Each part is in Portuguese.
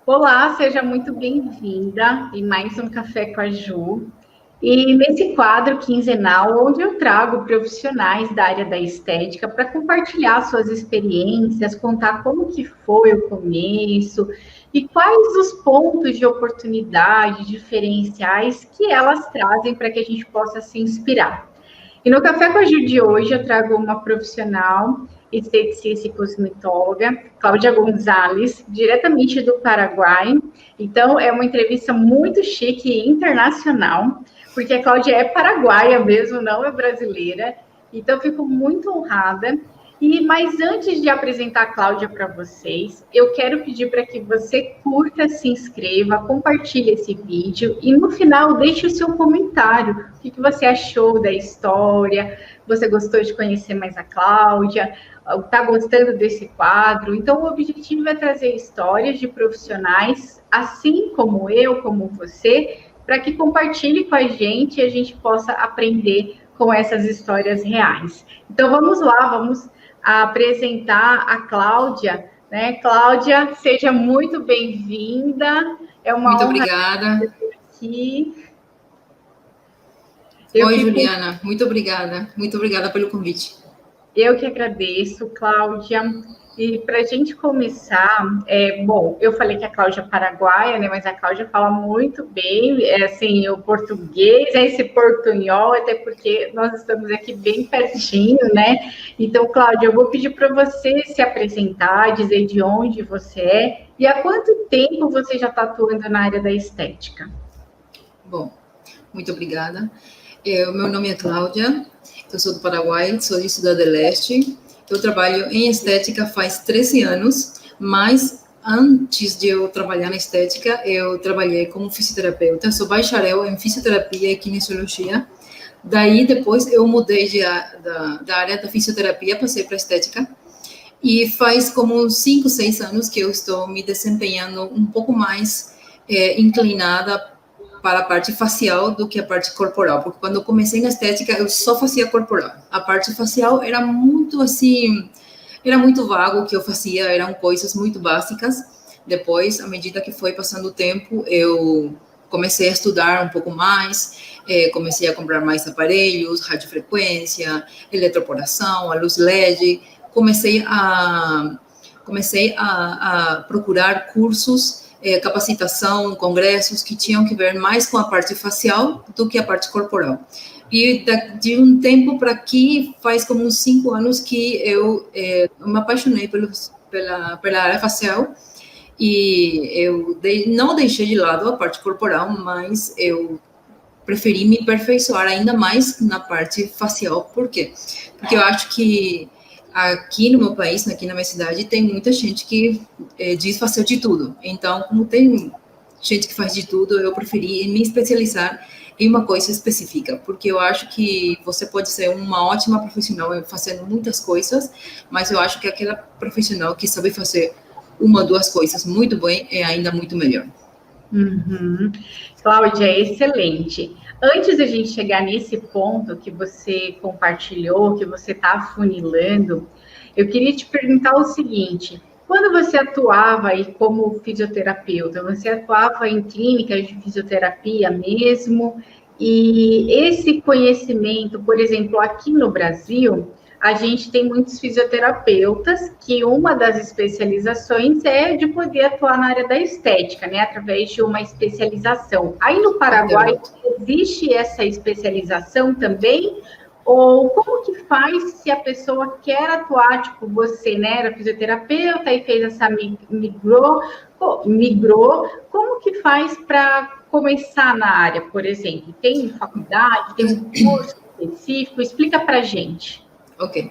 Olá, seja muito bem-vinda em mais um Café com a Ju. E nesse quadro quinzenal, onde eu trago profissionais da área da estética para compartilhar suas experiências, contar como que foi o começo e quais os pontos de oportunidade diferenciais que elas trazem para que a gente possa se inspirar. E no Café com a Ju de hoje eu trago uma profissional, esteticista e cosmetóloga, Cláudia Gonzalez, diretamente do Paraguai. Então é uma entrevista muito chique e internacional, porque a Cláudia é paraguaia mesmo, não é brasileira. Então eu fico muito honrada. Mas antes de apresentar a Cláudia para vocês, eu quero pedir para que você curta, se inscreva, compartilhe esse vídeo e no final deixe o seu comentário. O que você achou da história? Você gostou de conhecer mais a Cláudia? Está gostando desse quadro? Então, o objetivo é trazer histórias de profissionais, assim como eu, como você, para que compartilhe com a gente e a gente possa aprender com essas histórias reais. Então, vamos lá, vamos apresentar a Cláudia, né? Cláudia, seja muito bem-vinda. É uma muito honra obrigada. ter aqui. Oi, Juliana, muito obrigada pelo convite. Eu que agradeço, Cláudia. E para a gente começar, bom, eu falei que a Cláudia é paraguaia, né? Mas a Cláudia fala muito bem, assim, o português, esse portunhol, até porque nós estamos aqui bem pertinho, né? Então, Cláudia, eu vou pedir para você se apresentar, dizer de onde você é e há quanto tempo você já está atuando na área da estética. Bom, muito obrigada. O meu nome é Cláudia, eu sou do Paraguai, sou de Cidade do Leste. Eu trabalho em estética faz 13 anos, mas antes de eu trabalhar na estética, eu trabalhei como fisioterapeuta. Eu sou bacharel em fisioterapia e kinesiologia. Daí, depois, eu mudei da área da fisioterapia, passei para a estética. E faz como uns 5, 6 anos que eu estou me desempenhando um pouco mais inclinada para a parte facial do que a parte corporal, porque quando eu comecei na estética, eu só fazia corporal. A parte facial era muito assim, era muito vago o que eu fazia, eram coisas muito básicas. Depois, à medida que foi passando o tempo, eu comecei a estudar um pouco mais, comecei a comprar mais aparelhos, radiofrequência, eletroporação, a luz LED, comecei a procurar cursos, capacitação, congressos que tinham que ver mais com a parte facial do que a parte corporal. E de um tempo para aqui, faz como uns 5 anos que eu me apaixonei pela área facial e eu não deixei de lado a parte corporal, mas eu preferi me aperfeiçoar ainda mais na parte facial. Por quê? Porque eu acho que aqui no meu país, aqui na minha cidade, tem muita gente que diz fazer de tudo. Então, como tem gente que faz de tudo, eu preferi me especializar em uma coisa específica, porque eu acho que você pode ser uma ótima profissional fazendo muitas coisas, mas eu acho que aquela profissional que sabe fazer uma, duas coisas muito bem é ainda muito melhor. Uhum. Cláudia, excelente. Antes da gente chegar nesse ponto que você compartilhou, que você está afunilando, eu queria te perguntar o seguinte: quando você atuava aí como fisioterapeuta, você atuava em clínicas de fisioterapia mesmo? E esse conhecimento, por exemplo, aqui no Brasil, a gente tem muitos fisioterapeutas que uma das especializações é de poder atuar na área da estética, né, através de uma especialização. Aí no Paraguai existe essa especialização também? Ou como que faz se a pessoa quer atuar, tipo você, né, era fisioterapeuta e fez essa migrou, como que faz para começar na área, por exemplo? Tem faculdade, tem um curso específico? Explica para a gente. Ok.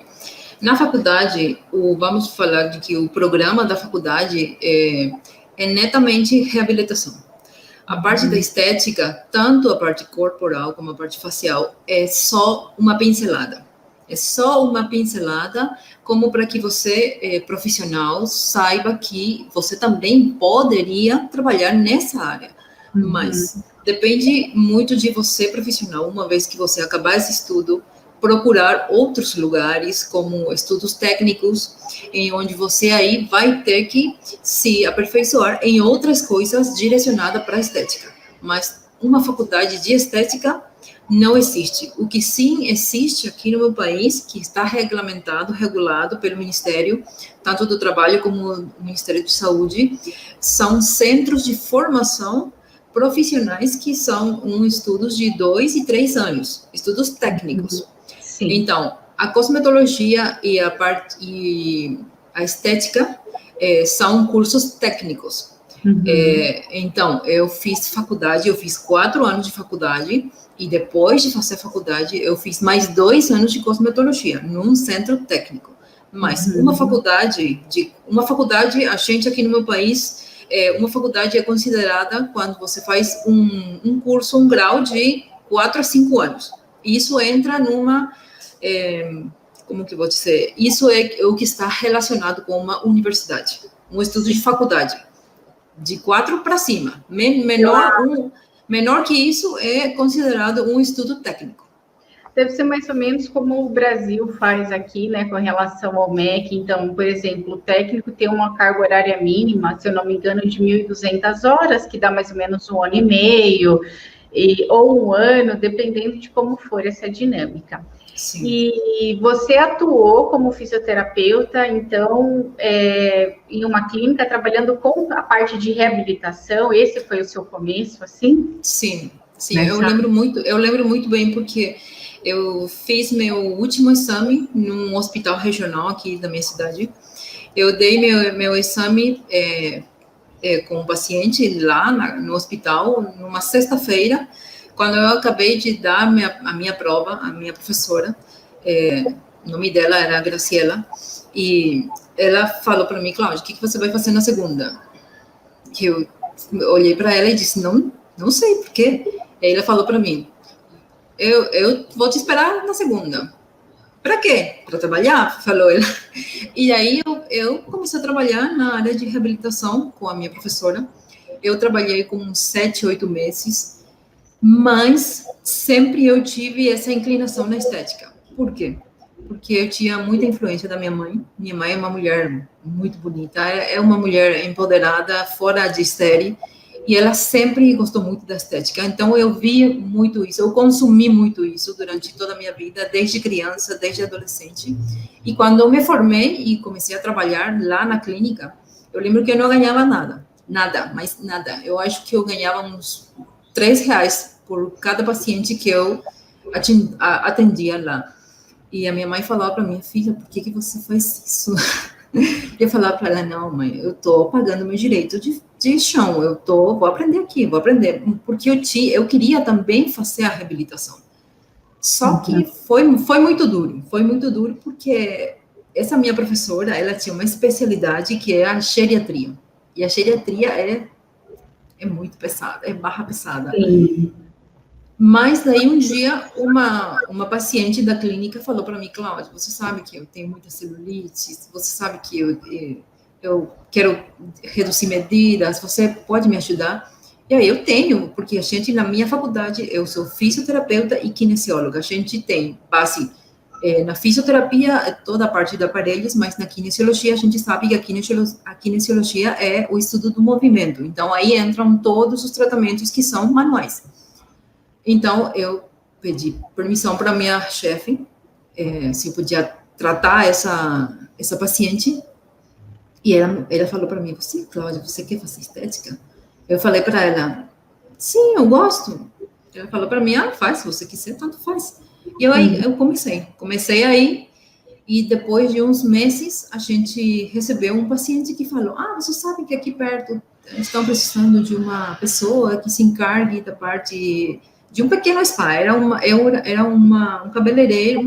Na faculdade, vamos falar de que o programa da faculdade é netamente reabilitação. A parte da estética, tanto a parte corporal como a parte facial, é só uma pincelada. É só uma pincelada, como para que você, profissional, saiba que você também poderia trabalhar nessa área. Mas depende muito de você, profissional. Uma vez que você acabar esse estudo, procurar outros lugares, como estudos técnicos, em onde você aí vai ter que se aperfeiçoar em outras coisas direcionadas para a estética. Mas uma faculdade de estética não existe. O que sim existe aqui no meu país, que está regulamentado, regulado pelo Ministério, tanto do Trabalho como o Ministério de Saúde, são centros de formação profissionais que são estudos de 2 e 3 anos, estudos técnicos. Sim. Então, a cosmetologia e a estética são cursos técnicos. Então, eu fiz 4 anos de faculdade, e depois de fazer faculdade, eu fiz mais 2 anos de cosmetologia, num centro técnico. Mas uma faculdade, a gente aqui no meu país, uma faculdade é considerada quando você faz um curso, um grau de 4 a 5 anos. Isso entra numa, como que eu vou dizer, isso é o que está relacionado com uma universidade, um estudo de faculdade, de 4 para cima. Menor que isso é considerado um estudo técnico. Deve ser mais ou menos como o Brasil faz aqui, né, com relação ao MEC. Então, por exemplo, o técnico tem uma carga horária mínima, se eu não me engano, de 1.200 horas, que dá mais ou menos 1 ano e meio, ou 1 ano, dependendo de como for essa dinâmica. Sim. E você atuou como fisioterapeuta, então, em uma clínica, trabalhando com a parte de reabilitação. Esse foi o seu começo, assim? Sim. Eu lembro muito bem, porque eu fiz meu último exame num hospital regional aqui da minha cidade. Eu dei meu exame com um paciente lá no hospital, numa sexta-feira, quando eu acabei de dar a minha prova. A minha professora, o nome dela era Graciela, e ela falou para mim: Cláudia, o que você vai fazer na segunda? Que eu olhei para ela e disse: não sei por quê. Aí ela falou para mim: eu vou te esperar na segunda. Para quê? Para trabalhar? Falou ela. E aí eu comecei a trabalhar na área de reabilitação com a minha professora. Eu trabalhei com uns 7, 8 meses, mas sempre eu tive essa inclinação na estética. Por quê? Porque eu tinha muita influência da minha mãe. Minha mãe é uma mulher muito bonita, é uma mulher empoderada, fora de série, e ela sempre gostou muito da estética. Então, eu vi muito isso, eu consumi muito isso durante toda a minha vida, desde criança, desde adolescente. E quando eu me formei e comecei a trabalhar lá na clínica, eu lembro que eu não ganhava nada, mas nada. Eu acho que eu ganhava uns R$3 por cada paciente que eu atendia lá. E a minha mãe falava para mim: filha, por que você faz isso? Eu falava para ela: não, mãe, eu estou pagando meu direito de chão, vou aprender aqui, porque eu queria também fazer a reabilitação. Só que foi muito duro, porque essa minha professora, ela tinha uma especialidade que é a geriatria, e a geriatria é muito pesada, é barra pesada. Sim. Mas daí um dia uma paciente da clínica falou para mim: Cláudia, você sabe que eu tenho muita celulite, você sabe que eu quero reduzir medidas, você pode me ajudar? E aí eu tenho, porque a gente, na minha faculdade, eu sou fisioterapeuta e kinesióloga, a gente tem base na fisioterapia, toda a parte de aparelhos, mas na kinesiologia a gente sabe que a kinesiologia é o estudo do movimento, então aí entram todos os tratamentos que são manuais. Então, eu pedi permissão para minha chefe, se eu podia tratar essa paciente. E ela falou para mim: Cláudia, você quer fazer estética? Eu falei para ela: sim, eu gosto. Ela falou para mim: faz, se você quiser, tanto faz. E eu comecei aí, e depois de uns meses, a gente recebeu um paciente que falou: você sabe que aqui perto estão precisando de uma pessoa que se encargue da parte de um pequeno spa. Era um cabeleireiro,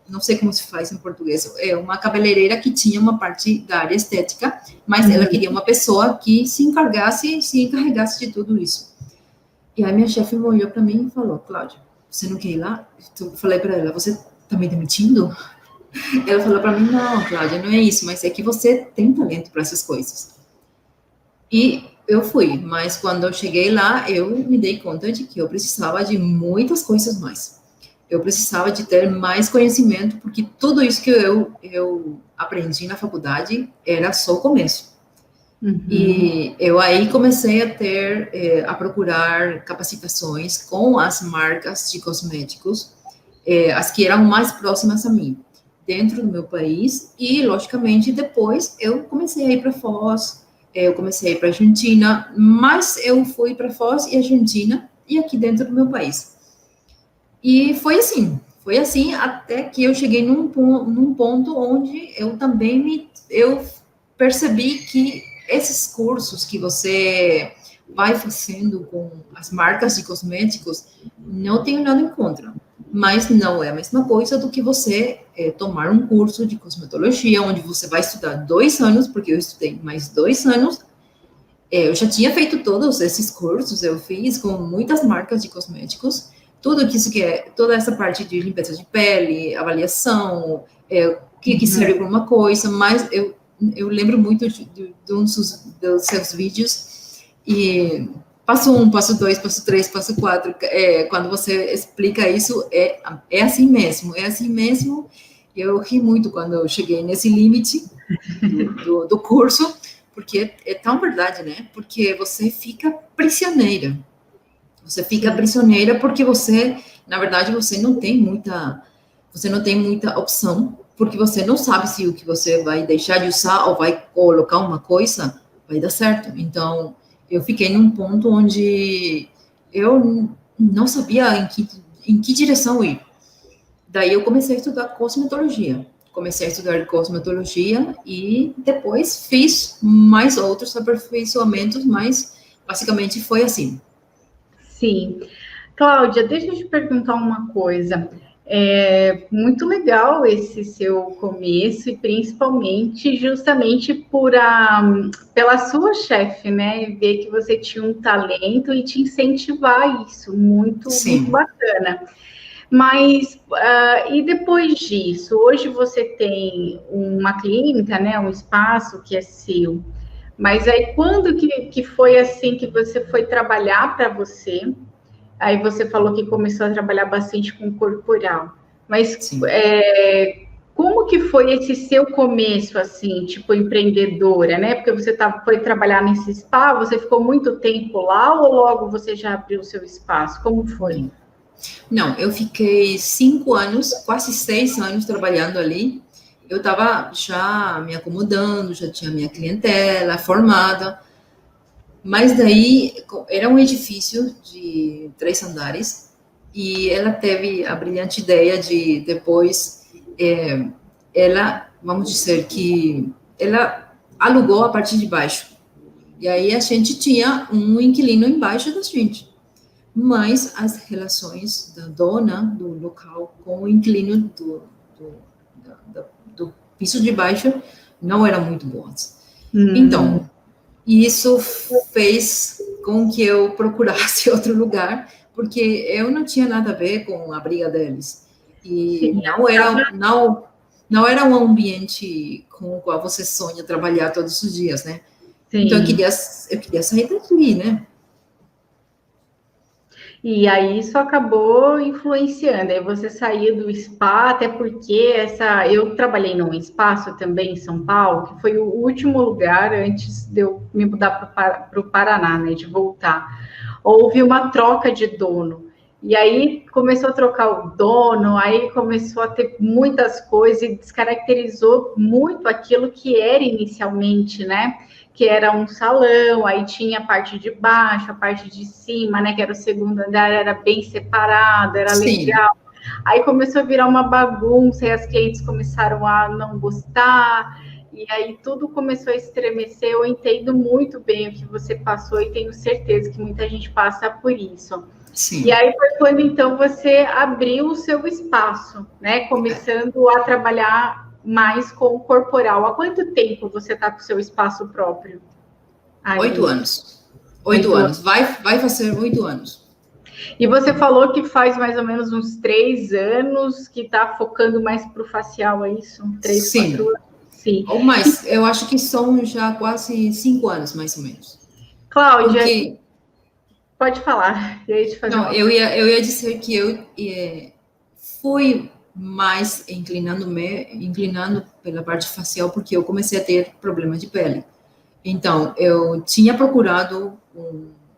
não sei como se faz em português, uma cabeleireira que tinha uma parte da área estética, mas ela queria uma pessoa que se encarregasse de tudo isso. E aí minha chefe olhou para mim e falou: Cláudia, você não quer ir lá? Eu falei para ela: você está me demitindo? Ela falou para mim: não, Cláudia, não é isso, mas é que você tem talento para essas coisas. E eu fui, mas quando eu cheguei lá, eu me dei conta de que eu precisava de muitas coisas mais. eu precisava de ter mais conhecimento, porque tudo isso que eu aprendi na faculdade era só o começo. Uhum. E eu aí comecei a procurar capacitações com as marcas de cosméticos, as que eram mais próximas a mim, dentro do meu país, e, logicamente, depois eu comecei a ir para Foz, eu comecei a ir para Argentina, mas eu fui para Foz e Argentina, e aqui dentro do meu país. E foi assim até que eu cheguei num ponto onde eu também eu percebi que esses cursos que você vai fazendo com as marcas de cosméticos, não tenho nada em contra, mas não é a mesma coisa do que você tomar um curso de cosmetologia, onde você vai estudar 2 anos, porque eu estudei mais 2 anos. Eu já tinha feito todos esses cursos, eu fiz com muitas marcas de cosméticos, tudo que isso que é, toda essa parte de limpeza de pele, avaliação, o que serve para uma coisa, mas eu lembro muito de um dos seus vídeos, e passo 1, passo 2, passo 3, passo 4, quando você explica isso, é assim mesmo, é assim mesmo. Eu ri muito quando eu cheguei nesse limite do curso, porque é tão verdade, né? Porque você fica prisioneira. Você fica prisioneira porque você, na verdade, você não tem muita opção, porque você não sabe se o que você vai deixar de usar ou vai colocar uma coisa vai dar certo. Então, eu fiquei num ponto onde eu não sabia em que direção ir. Daí eu comecei a estudar cosmetologia. Comecei a estudar cosmetologia e depois fiz mais outros aperfeiçoamentos, mas basicamente foi assim. Sim. Cláudia, deixa eu te perguntar uma coisa. É muito legal esse seu começo, e principalmente justamente pela sua chefe, né? Ver que você tinha um talento e te incentivar isso. Muito, muito Sim. bacana. Mas, e depois disso? Hoje você tem uma clínica, né? Um espaço que é seu. Mas aí, quando que foi assim que você foi trabalhar para você? Aí você falou que começou a trabalhar bastante com corporal. Mas Sim. como que foi esse seu começo, assim, tipo empreendedora, né? Porque você foi trabalhar nesse spa, você ficou muito tempo lá ou logo você já abriu o seu espaço? Como foi? Não, eu fiquei 5 anos, quase 6 anos trabalhando ali. Eu estava já me acomodando, já tinha minha clientela formada, mas daí era um edifício de 3 andares e ela teve a brilhante ideia de depois, vamos dizer que ela alugou a parte de baixo. E aí a gente tinha um inquilino embaixo da gente. Mas as relações da dona do local com o inquilino do piso de baixo não eram muito boas. Então, isso fez com que eu procurasse outro lugar, porque eu não tinha nada a ver com a briga deles. E Sim, não era um ambiente com o qual você sonha trabalhar todos os dias, né? Então, sim. eu queria sair daqui, né? E aí isso acabou influenciando. Aí você saiu do spa, até porque eu trabalhei num espaço também em São Paulo, que foi o último lugar antes de eu me mudar para o Paraná, né, de voltar. Houve uma troca de dono. E aí começou a trocar o dono, aí começou a ter muitas coisas e descaracterizou muito aquilo que era inicialmente, né? Que era um salão, aí tinha a parte de baixo, a parte de cima, né? Que era o segundo andar, era bem separado, era Sim, legal. Aí começou a virar uma bagunça e as clientes começaram a não gostar. E aí tudo começou a estremecer. Eu entendo muito bem o que você passou e tenho certeza que muita gente passa por isso. E sim. aí foi quando então você abriu o seu espaço, né? Começando a trabalhar mais com o corporal. Há quanto tempo você está com o seu espaço próprio? Oito Aí, anos. 8 anos. 8 anos. Vai fazer 8 anos. E você falou que faz mais ou menos uns 3 anos que está focando mais para o facial, é isso? 3, 4 Sim. anos? Sim. Ou mais. Eu acho que são já quase 5 anos, mais ou menos. Cláudia, Porque, pode falar. Eu ia te fazer não, uma eu pergunta. ia, eu ia dizer que eu fui mais inclinando pela parte facial, porque eu comecei a ter problema de pele. Então, eu tinha procurado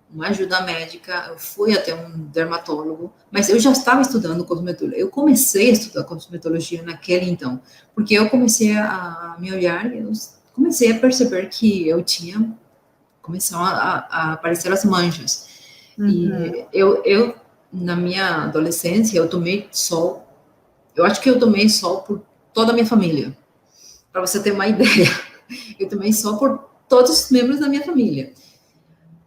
uma ajuda médica, eu fui até um dermatólogo, mas eu já estava estudando cosmetologia. Eu comecei a estudar cosmetologia naquele então, porque eu comecei a me olhar, eu comecei a perceber que eu tinha, começaram a aparecer as manchas. E eu, na minha adolescência, eu tomei sol, eu acho que eu tomei sol por toda a minha família, para você ter uma ideia. Eu tomei sol por todos os membros da minha família.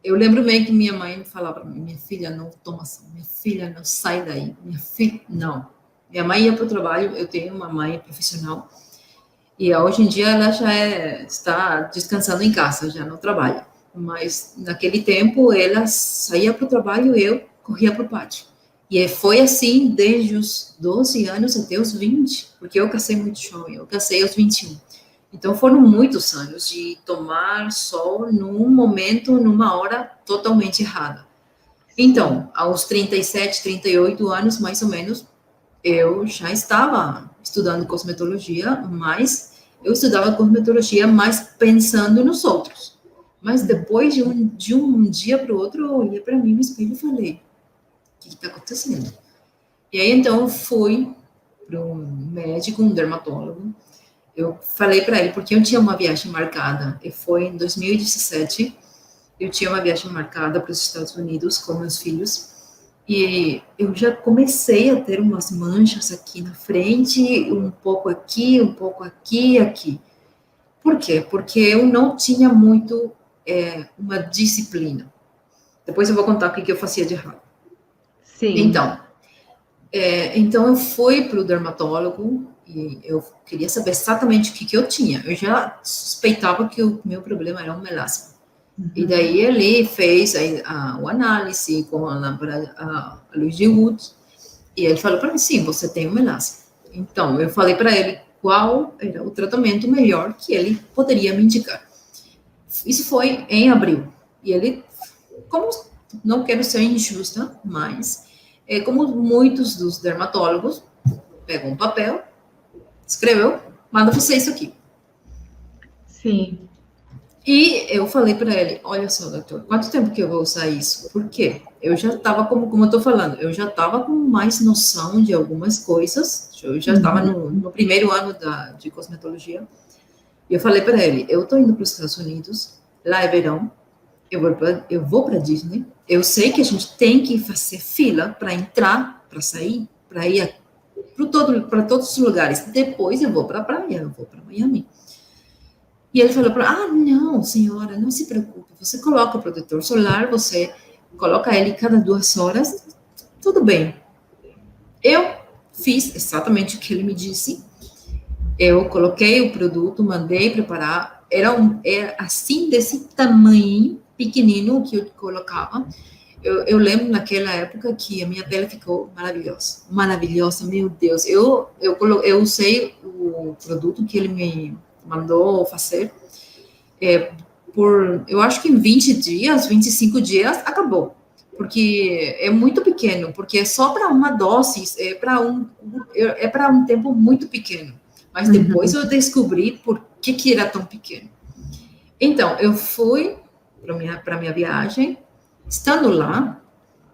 Eu lembro bem que minha mãe falava para mim, minha filha, não toma sol, minha filha, não sai daí, minha filha, não. Minha mãe ia para o trabalho, eu tenho uma mãe profissional, e hoje em dia ela já está descansando em casa, já não trabalha. Mas naquele tempo ela saía para o trabalho e eu corria para o pátio. E foi assim desde os 12 anos até os 20, porque eu casei muito jovem, eu casei aos 21. Então foram muitos anos de tomar sol num momento, numa hora totalmente errada. Então, aos 37, 38 anos, mais ou menos, eu já estava estudando cosmetologia, mas eu estudava cosmetologia mais pensando nos outros. Mas depois de um dia para o outro, eu olhei para mim no espelho e falei, o que está acontecendo? E aí, então, eu fui para um médico, um dermatólogo. Eu falei para ele, porque eu tinha uma viagem marcada, e foi em 2017, eu tinha uma viagem marcada para os Estados Unidos com meus filhos, e eu já comecei a ter umas manchas aqui na frente, um pouco aqui, um pouco aqui, aqui. Por quê? Porque eu não tinha muito uma disciplina. Depois eu vou contar o que eu fazia de errado. Sim. Então eu fui para o dermatólogo e eu queria saber exatamente o que eu tinha. Eu já suspeitava que o meu problema era um melasma. E daí ele fez o análise com a luz de Wood, e ele falou para mim, sim, você tem um melasma. Então, eu falei para ele qual era o tratamento melhor que ele poderia me indicar. Isso foi em abril. E ele, como não quero ser injusta, mas como muitos dos dermatólogos, pegou um papel, escreveu, manda você isso aqui. Sim. E eu falei para ele, olha só, doutor, quanto tempo que eu vou usar isso? Por quê? Eu já estava, como eu estou falando, eu já estava com mais noção de algumas coisas, eu já estava no primeiro ano de cosmetologia, e eu falei para ele, eu estou indo para os Estados Unidos, lá é verão, eu vou para Disney, eu sei que a gente tem que fazer fila para entrar, para sair, para ir para todos os lugares, depois eu vou para a praia, eu vou para Miami. E ele falou para não, senhora, não se preocupe, você coloca o protetor solar, você coloca ele cada 2 horas, tudo bem. Eu fiz exatamente o que ele me disse, eu coloquei o produto, mandei preparar, era assim, desse tamanho, pequenino, que eu colocava. Eu lembro naquela época que a minha pele ficou maravilhosa, maravilhosa, meu Deus. Eu usei o produto que ele me mandou fazer, eu acho que em 20 dias, 25 dias, acabou. Porque é muito pequeno, porque é só para uma dose, é para um tempo muito pequeno. Mas depois eu descobri por que era tão pequeno. Então, eu fui para minha viagem, estando lá,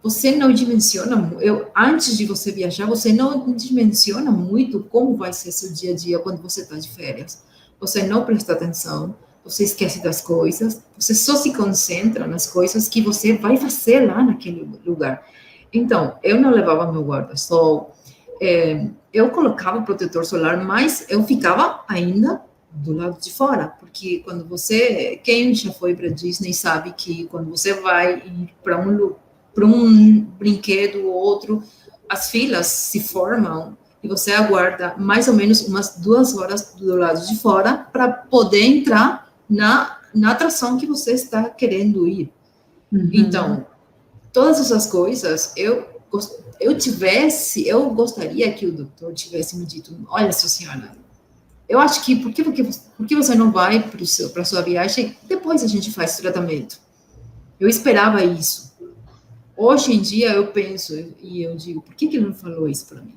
você não dimensiona, antes de você viajar, você não dimensiona muito como vai ser seu dia a dia quando você está de férias. Você não presta atenção, você esquece das coisas, você só se concentra nas coisas que você vai fazer lá naquele lugar. Então, eu não levava meu guarda-sol, eu colocava o protetor solar, mas eu ficava ainda do lado de fora, porque quem já foi para Disney sabe que quando você vai ir para um brinquedo ou outro, as filas se formam e você aguarda mais ou menos umas 2 horas do lado de fora para poder entrar na atração que você está querendo ir. Então, todas essas coisas, eu gostaria que o doutor tivesse me dito, olha, sua senhora, eu acho que, por que você não vai para a sua viagem, depois a gente faz o tratamento. Eu esperava isso. Hoje em dia eu penso, e eu digo, por que ele não falou isso para mim?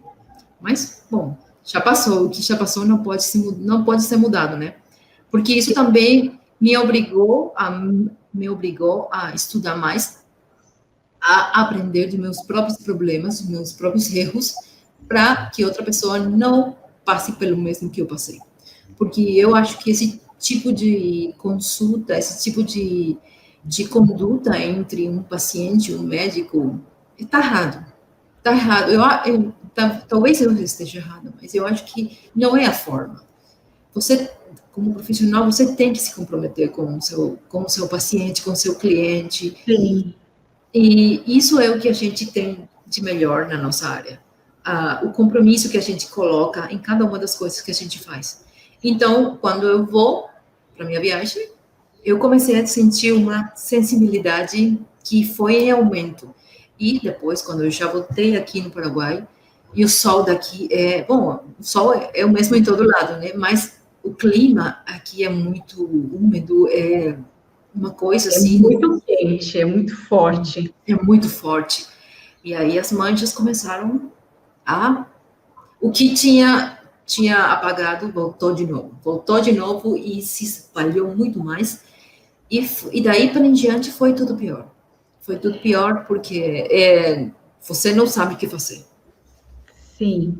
Mas, bom, já passou. O que já passou não pode ser mudado, né? Porque isso também me obrigou a estudar mais, a aprender dos meus próprios problemas, dos meus próprios erros, para que outra pessoa não passe pelo mesmo que eu passei. Porque eu acho que esse tipo de consulta, esse tipo de conduta entre um paciente e um médico, está errado. Está errado. Talvez eu esteja errado, mas eu acho que não é a forma. Você, como profissional, você tem que se comprometer com o seu paciente, com o seu cliente. Sim. E isso é o que a gente tem de melhor na nossa área. O compromisso que a gente coloca em cada uma das coisas que a gente faz. Então, quando eu vou para minha viagem, eu comecei a sentir uma sensibilidade que foi em aumento. E depois, quando eu já voltei aqui no Paraguai, e o sol daqui bom, o sol é o mesmo em todo lado, né? Mas o clima aqui é muito úmido, é uma coisa assim. É muito quente, é muito forte. É muito forte. E aí as manchas começaram o que tinha apagado voltou de novo e se espalhou muito mais. E daí para em diante foi tudo pior. Foi tudo pior porque você não sabe o que fazer. Sim.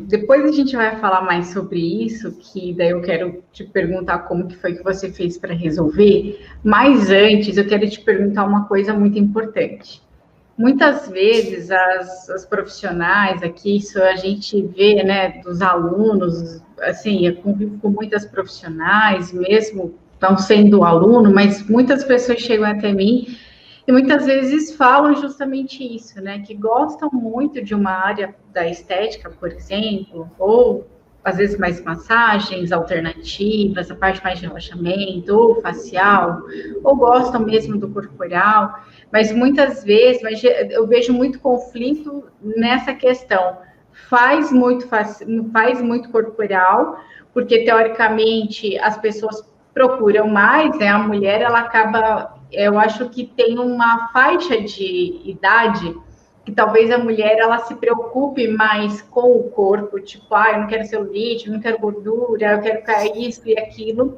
Depois a gente vai falar mais sobre isso, que daí eu quero te perguntar como que foi que você fez para resolver, mas antes eu quero te perguntar uma coisa muito importante. Muitas vezes as profissionais aqui, isso a gente vê, né, dos alunos, assim, eu convivo com muitas profissionais, mesmo não sendo aluno, mas muitas pessoas chegam até mim e muitas vezes falam justamente isso, né? Que gostam muito de uma área da estética, por exemplo, ou às vezes mais massagens alternativas, a parte mais de relaxamento, ou facial, ou gostam mesmo do corporal, mas muitas vezes eu vejo muito conflito nessa questão. Faz muito corporal, porque teoricamente as pessoas procuram mais, né? A mulher ela acaba, eu acho que tem uma faixa de idade que talvez a mulher ela se preocupe mais com o corpo, tipo, eu não quero celulite, eu não quero gordura, eu quero ficar isso e aquilo.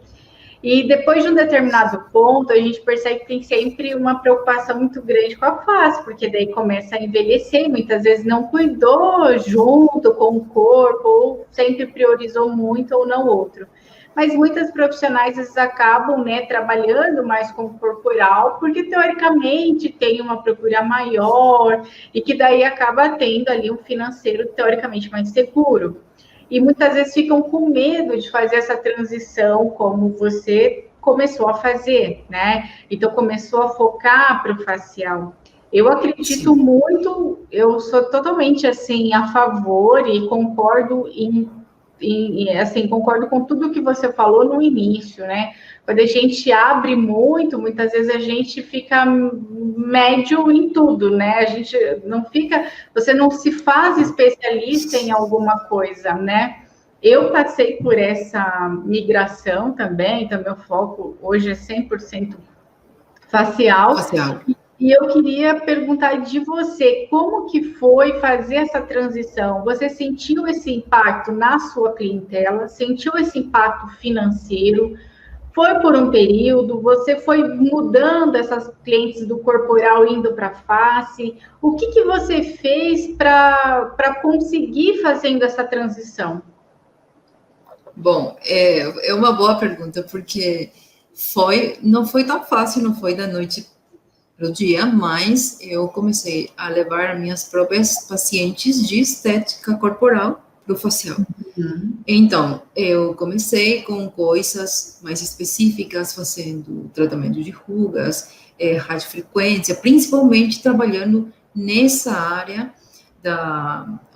E depois de um determinado ponto, a gente percebe que tem sempre uma preocupação muito grande com a face, porque daí começa a envelhecer, muitas vezes não cuidou junto com o corpo, ou sempre priorizou muito ou não outro. Mas muitas profissionais vezes, acabam, né, trabalhando mais com o corporal, porque teoricamente tem uma procura maior e que daí acaba tendo ali um financeiro teoricamente mais seguro. E muitas vezes ficam com medo de fazer essa transição, como você começou a fazer, né? Então começou a focar para o facial. Eu acredito Sim. muito, eu sou totalmente assim a favor e concordo assim, concordo com tudo que você falou no início, né? Quando a gente abre muito, muitas vezes a gente fica médio em tudo, né? A gente não fica, você não se faz especialista em alguma coisa, né? Eu passei por essa migração também, então meu foco hoje é 100% facial. Facial. E eu queria perguntar de você, como que foi fazer essa transição? Você sentiu esse impacto na sua clientela? Sentiu esse impacto financeiro? Foi por um período? Você foi mudando essas clientes do corporal indo para a face? O que você fez para conseguir fazendo essa transição? Bom, é uma boa pergunta, porque não foi tão fácil, não foi da noite para o dia, mas eu comecei a levar minhas próprias pacientes de estética corporal para o facial. Então, eu comecei com coisas mais específicas, fazendo tratamento de rugas, radiofrequência, principalmente trabalhando nessa área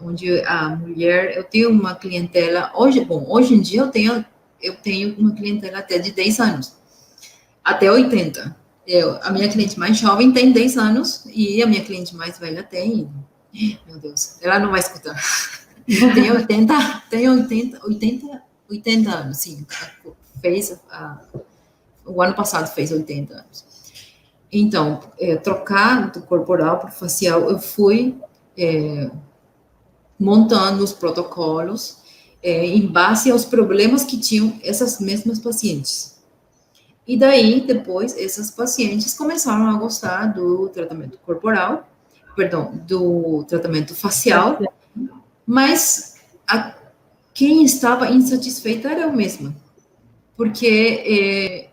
onde a mulher, eu tenho uma clientela, hoje em dia eu tenho uma clientela até de 10 anos, até 80. A minha cliente mais jovem tem 10 anos e a minha cliente mais velha tem, meu Deus, ela não vai escutar. Tem 80 anos, sim. O ano passado fez 80 anos. Então, trocar do corporal para o facial, eu fui montando os protocolos em base aos problemas que tinham essas mesmas pacientes. E daí, depois, essas pacientes começaram a gostar do tratamento corporal, perdão, do tratamento facial, mas quem estava insatisfeita era eu mesma, porque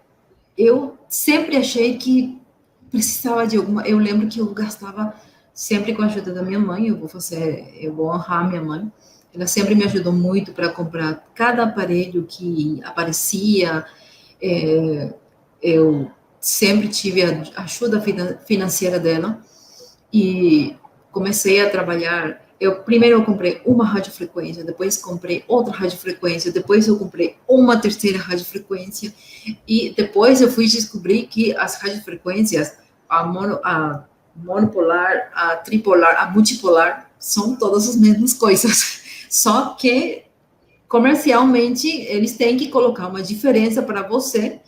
eu sempre achei que precisava de alguma. Eu lembro que eu gastava sempre com a ajuda da minha mãe. Eu vou honrar minha mãe. Ela sempre me ajudou muito para comprar cada aparelho que aparecia. Eu sempre tive a ajuda financeira dela e comecei a trabalhar. Primeiro eu comprei uma radiofrequência, depois comprei outra radiofrequência, depois eu comprei uma terceira radiofrequência, e depois eu fui descobrir que as radiofrequências, a monopolar, a tripolar, a multipolar, são todas as mesmas coisas, só que comercialmente eles têm que colocar uma diferença para você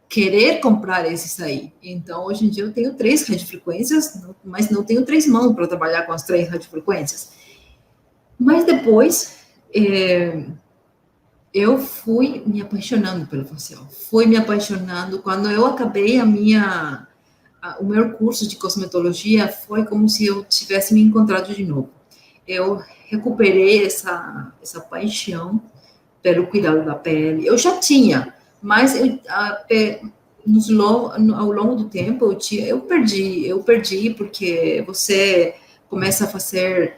querer comprar esses aí. Então, hoje em dia, eu tenho 3 radiofrequências, mas não tenho 3 mãos para trabalhar com as 3 radiofrequências. Mas depois, eu fui me apaixonando pelo facial. Fui me apaixonando. Quando eu acabei o meu curso de cosmetologia, foi como se eu tivesse me encontrado de novo. Eu recuperei essa paixão pelo cuidado da pele. Eu já tinha, mas ao longo do tempo eu perdi porque você começa a fazer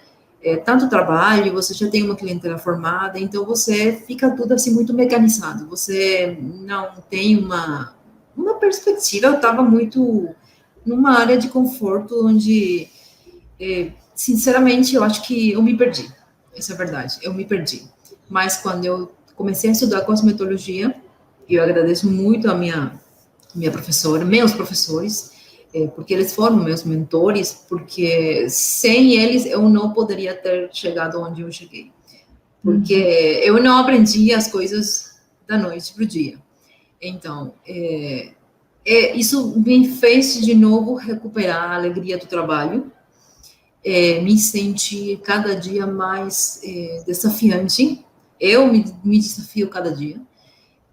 tanto trabalho, você já tem uma clientela formada, então você fica tudo assim muito mecanizado, você não tem uma perspectiva. Eu estava muito numa área de conforto onde, sinceramente, eu acho que eu me perdi, essa é a verdade, eu me perdi. Mas quando eu comecei a estudar cosmetologia, eu agradeço muito a minha professora, meus professores, porque eles foram meus mentores, porque sem eles eu não poderia ter chegado onde eu cheguei. Porque eu não aprendi as coisas da noite para o dia. Então, isso me fez de novo recuperar a alegria do trabalho, me sentir cada dia mais desafiante. Eu me desafio cada dia.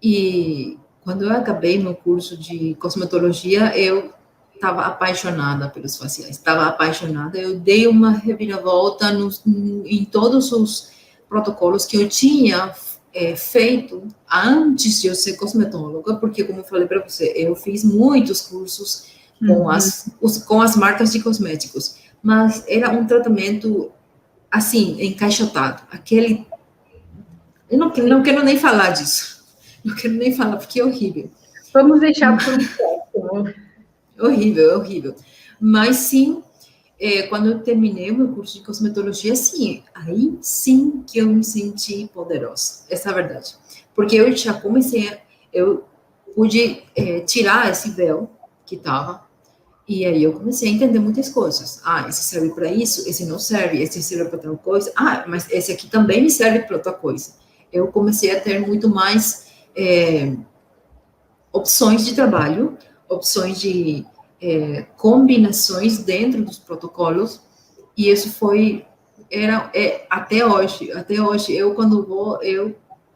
E quando eu acabei meu curso de cosmetologia, eu estava apaixonada pelos faciais, estava apaixonada. Eu dei uma reviravolta em todos os protocolos que eu tinha feito antes de eu ser cosmetóloga, porque, como eu falei para você, eu fiz muitos cursos com as marcas de cosméticos, mas era um tratamento, assim, encaixotado. Eu não quero nem falar disso. Não quero nem falar, porque é horrível. Vamos deixar para um próximo. Horrível, é horrível. Mas sim, quando eu terminei o meu curso de cosmetologia, sim, aí sim que eu me senti poderosa. Essa é a verdade. Porque eu já eu pude tirar esse véu que estava, e aí eu comecei a entender muitas coisas. Esse serve para isso, esse não serve, esse serve para outra coisa. Mas esse aqui também me serve para outra coisa. Eu comecei a ter muito mais opções de trabalho, opções de combinações dentro dos protocolos, e isso até hoje, eu quando vou,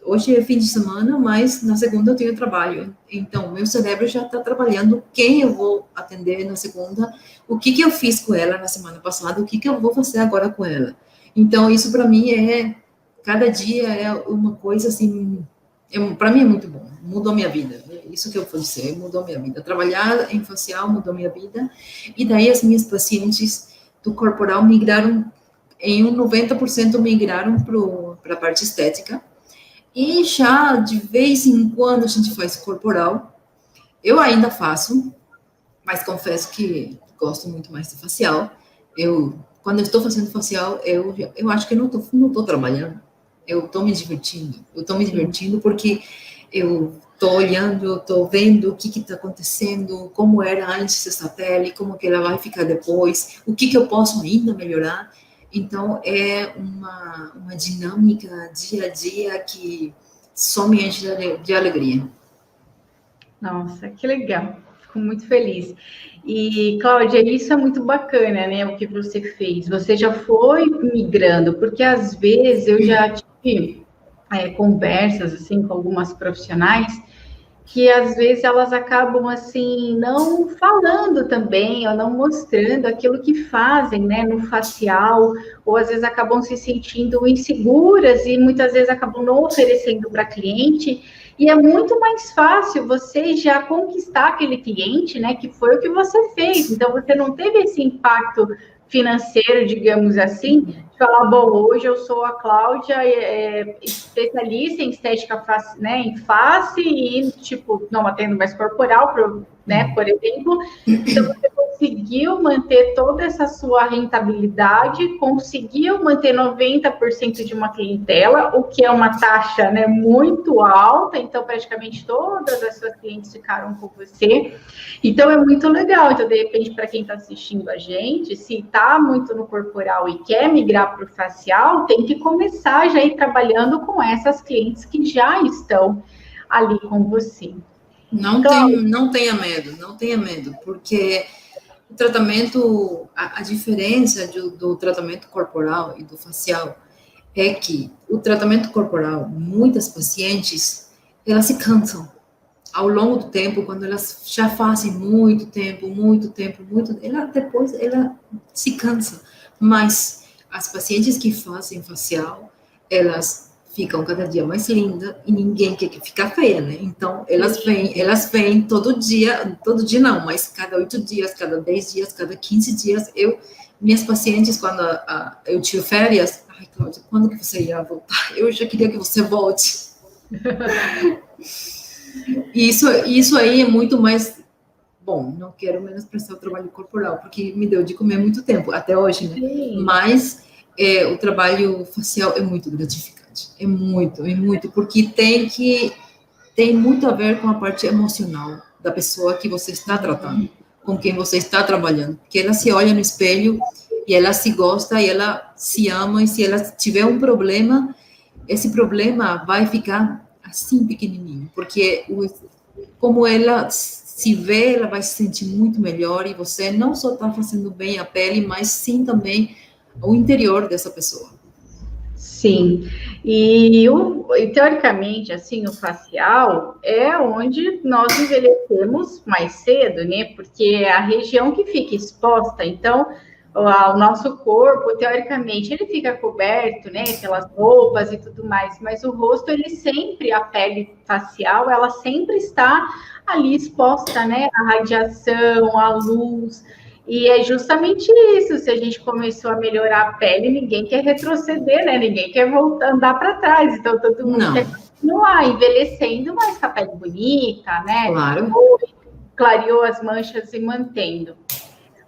hoje é fim de semana, mas na segunda eu tenho trabalho, então meu cérebro já está trabalhando quem eu vou atender na segunda, o que eu fiz com ela na semana passada, o que eu vou fazer agora com ela. Então isso para mim cada dia é uma coisa assim, para mim é muito bom, mudou minha vida, isso que eu vou dizer, mudou minha vida. Trabalhar em facial mudou minha vida, e daí as minhas pacientes do corporal migraram, em 90% migraram para a parte estética, e já de vez em quando a gente faz corporal. Eu ainda faço, mas confesso que gosto muito mais de facial. Quando eu estou fazendo facial, eu acho que eu não tô trabalhando, eu estou me divertindo porque eu estou olhando, eu estou vendo o que está acontecendo, como era antes essa pele, como que ela vai ficar depois, o que eu posso ainda melhorar. Então, é uma dinâmica dia a dia que só me enche de alegria. Nossa, que legal. Fico muito feliz. E, Cláudia, isso é muito bacana, né? O que você fez. Você já foi migrando, porque às vezes eu já tive conversas assim com algumas profissionais que às vezes elas acabam assim não falando também ou não mostrando aquilo que fazem, né, no facial, ou às vezes acabam se sentindo inseguras e muitas vezes acabam não oferecendo para cliente. E é muito mais fácil você já conquistar aquele cliente, né, que foi o que você fez. Então você não teve esse impacto financeiro, digamos assim, de falar, bom, hoje eu sou a Cláudia, especialista em estética face, né, em face e, tipo, não atendo mais corporal, né, por exemplo. Então, você conseguiu manter toda essa sua rentabilidade, conseguiu manter 90% de uma clientela, o que é uma taxa, né, muito alta, então praticamente todas as suas clientes ficaram com você. Então é muito legal. Então, de repente, para quem está assistindo a gente, se está muito no corporal e quer migrar para o facial, tem que começar já a ir trabalhando com essas clientes que já estão ali com você. Não tenha medo, não tenha medo, porque o tratamento, a diferença do tratamento corporal e do facial é que o tratamento corporal, muitas pacientes, elas se cansam ao longo do tempo, quando elas já fazem depois ela se cansa. Mas as pacientes que fazem facial, elas ficam cada dia mais lindas e ninguém quer que ficar feia, né? Então, elas vêm todo dia não, mas cada 8 dias, cada 10 dias, cada 15 dias, minhas pacientes, quando eu tive férias, ai, Cláudia, quando que você ia voltar? Eu já queria que você volte. Isso aí é muito mais bom. Não quero menosprezar o trabalho corporal, porque me deu de comer muito tempo, até hoje, né? Sim. Mas o trabalho facial é muito gratificante. É muito, porque tem muito a ver com a parte emocional da pessoa que você está tratando, com quem você está trabalhando. Porque ela se olha no espelho e ela se gosta e ela se ama, e se ela tiver um problema, esse problema vai ficar assim pequenininho, porque como ela se vê, ela vai se sentir muito melhor, e você não só está fazendo bem a pele, mas sim também o interior dessa pessoa. Sim, e teoricamente, assim, o facial é onde nós envelhecemos mais cedo, né? Porque é a região que fica exposta. Então, o nosso corpo, teoricamente, ele fica coberto, né, pelas roupas e tudo mais, mas o rosto, ele sempre, a pele facial, ela sempre está ali exposta, né, à radiação, à luz. E é justamente isso. Se a gente começou a melhorar a pele, ninguém quer retroceder, né? Ninguém quer voltar, andar para trás. Então, todo mundo quer continuar envelhecendo, mas com a pele bonita, né? Claro. Ou clareou as manchas e mantendo.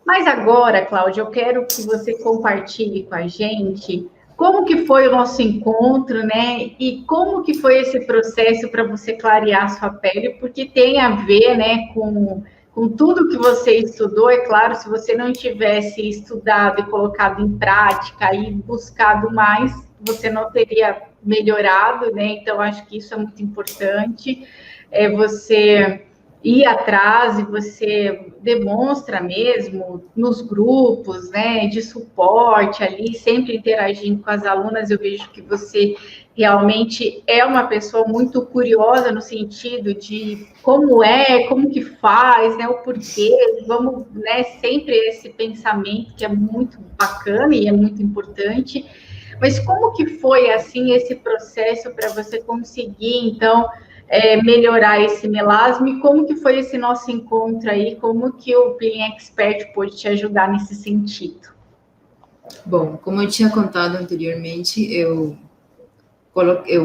Mas agora, Cláudia, eu quero que você compartilhe com a gente como que foi o nosso encontro, né? E como que foi esse processo para você clarear a sua pele, porque tem a ver, né, com tudo que você estudou. É claro, se você não tivesse estudado e colocado em prática e buscado mais, você não teria melhorado, né? Então, acho que isso é muito importante. Você ir atrás e você demonstra mesmo nos grupos, né, de suporte ali, sempre interagindo com as alunas. Eu vejo que você realmente é uma pessoa muito curiosa no sentido de como que faz, né, o porquê, vamos, né, sempre esse pensamento que é muito bacana e é muito importante. Mas como que foi, assim, esse processo para você conseguir, então, melhorar esse melasma, e como que foi esse nosso encontro aí, como que o Peeling Expert pôde te ajudar nesse sentido? Bom, como eu tinha contado anteriormente, eu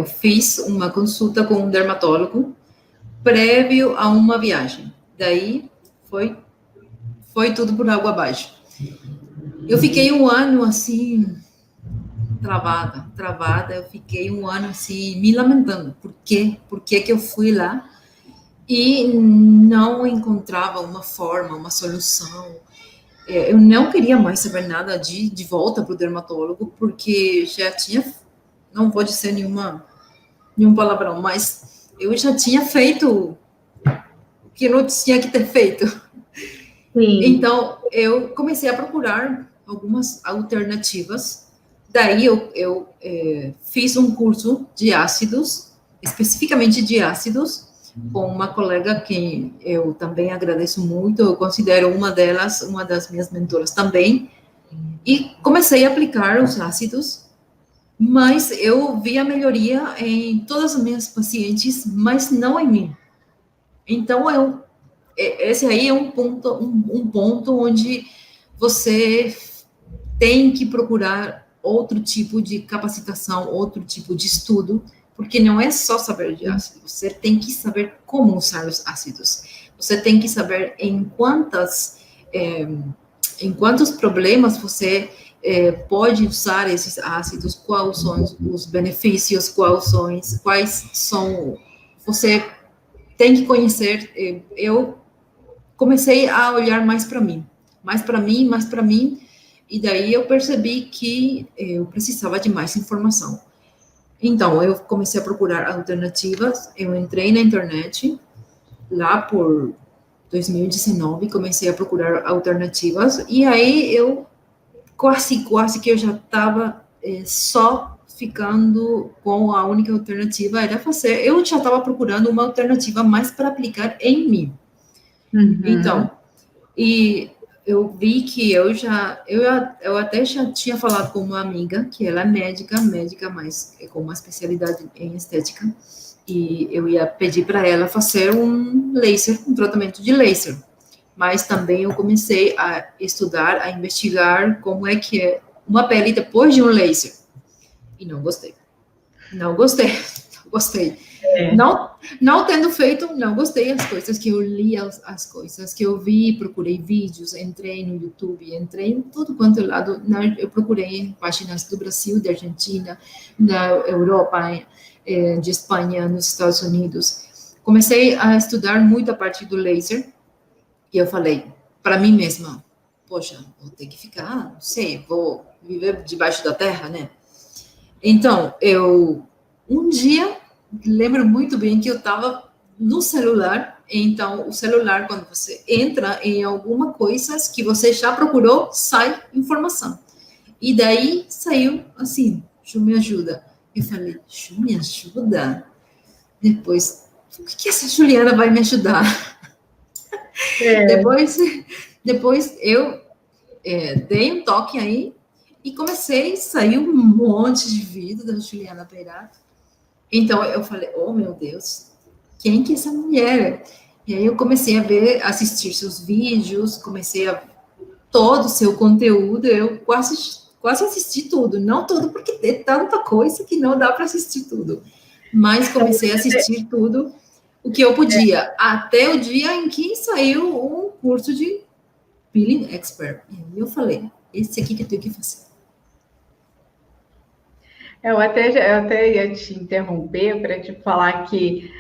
fiz uma consulta com um dermatólogo prévio a uma viagem. Daí foi tudo por água abaixo. Eu fiquei um ano assim travada, eu fiquei um ano assim me lamentando. Por quê? Por que que eu fui lá e não encontrava uma forma, uma solução? Eu não queria mais saber nada de volta para o dermatólogo, porque já tinha, não vou dizer nenhum palavrão, mas eu já tinha feito o que eu não tinha que ter feito. Sim. Então, eu comecei a procurar algumas alternativas. Daí, eu fiz um curso de ácidos, especificamente de ácidos, com uma colega que eu também agradeço muito, eu considero uma delas, uma das minhas mentoras também, e comecei a aplicar os ácidos, mas eu vi a melhoria em todas as minhas pacientes, mas não em mim. Então, esse aí é um ponto onde você tem que procurar outro tipo de capacitação, outro tipo de estudo, porque não é só saber de ácido, você tem que saber como usar os ácidos. Você tem que saber em quantos problemas você pode usar esses ácidos, quais são os benefícios, quais são, você tem que conhecer. Eu comecei a olhar mais para mim, e daí eu percebi que eu precisava de mais informação. Então, eu comecei a procurar alternativas, eu entrei na internet, lá por 2019, comecei a procurar alternativas, e aí eu quase que eu já estava só ficando com a única alternativa, era fazer, eu já estava procurando uma alternativa mais para aplicar em mim. Uhum. Então, e eu vi que eu até já tinha falado com uma amiga, que ela é médica, mas com uma especialidade em estética, e eu ia pedir para ela fazer um tratamento de laser. Mas também eu comecei a estudar, a investigar como é que é uma pele depois de um laser. E não gostei. Não gostei. Não tendo feito, não gostei das coisas que eu li, as coisas que eu vi, procurei vídeos, entrei no YouTube, entrei em tudo quanto é lado. Eu procurei páginas do Brasil, da Argentina, da Europa, de Espanha, nos Estados Unidos. Comecei a estudar muito a parte do laser e eu falei para mim mesma, poxa, vou ter que ficar, não sei, vou viver debaixo da terra, né? Então, um dia, lembro muito bem que eu estava no celular, então o celular, quando você entra em alguma coisa que você já procurou, sai informação. E daí saiu assim, Ju me ajuda. Eu falei, Ju me ajuda? Depois, o que essa Juliana vai me ajudar? Depois eu dei um toque aí e comecei, saiu um monte de vídeo da Juliana Peirato. Então, eu falei, oh, meu Deus, quem que é essa mulher? E aí eu comecei a assistir seus vídeos, comecei a todo o seu conteúdo, eu quase assisti tudo. Não tudo, porque tem tanta coisa que não dá para assistir tudo. Mas comecei a assistir tudo o que eu podia, até o dia em que saiu um curso de Peeling Expert. E aí eu falei, esse aqui que eu tenho que fazer. Eu até ia te interromper para te falar que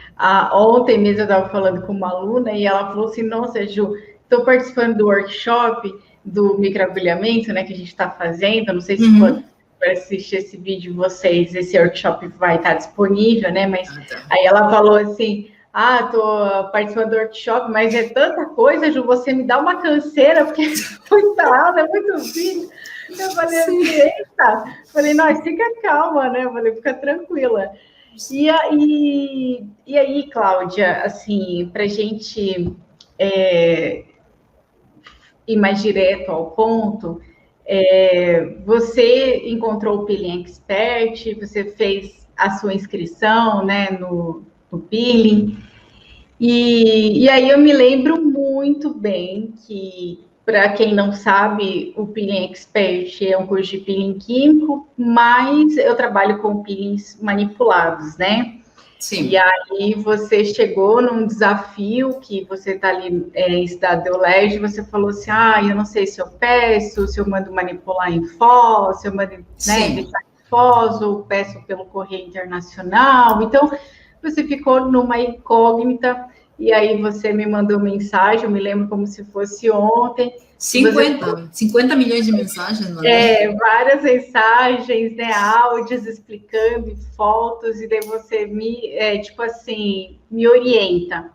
ontem mesmo eu estava falando com uma aluna e ela falou assim, nossa, Ju, estou participando do workshop do microagulhamento, né, que a gente está fazendo, não sei se quando vai assistir esse vídeo vocês, esse workshop vai estar disponível, né, mas aí ela falou assim, tô participando do workshop, mas é tanta coisa, Ju, você me dá uma canseira, porque é muito vídeo. Eu falei assim, eita, falei, não, fica calma, né? Eu falei, fica tranquila. E aí, Cláudia, assim, para a gente ir mais direto ao ponto, você encontrou o Peeling Expert, você fez a sua inscrição, né, no Peeling, e aí eu me lembro muito bem que, para quem não sabe, o Peeling Expert é um curso de peeling químico, mas eu trabalho com peelings manipulados, né? Sim. E aí você chegou num desafio que você está ali em Cidade do Leste, você falou assim, eu não sei se eu peço, se eu mando manipular em Foz, se eu mando deixar em Foz, ou peço pelo correio internacional. Então, você ficou numa incógnita, e aí você me mandou mensagem, eu me lembro como se fosse ontem. 50 milhões de mensagens, né? Várias mensagens, né, áudios explicando, fotos, e daí você me orienta.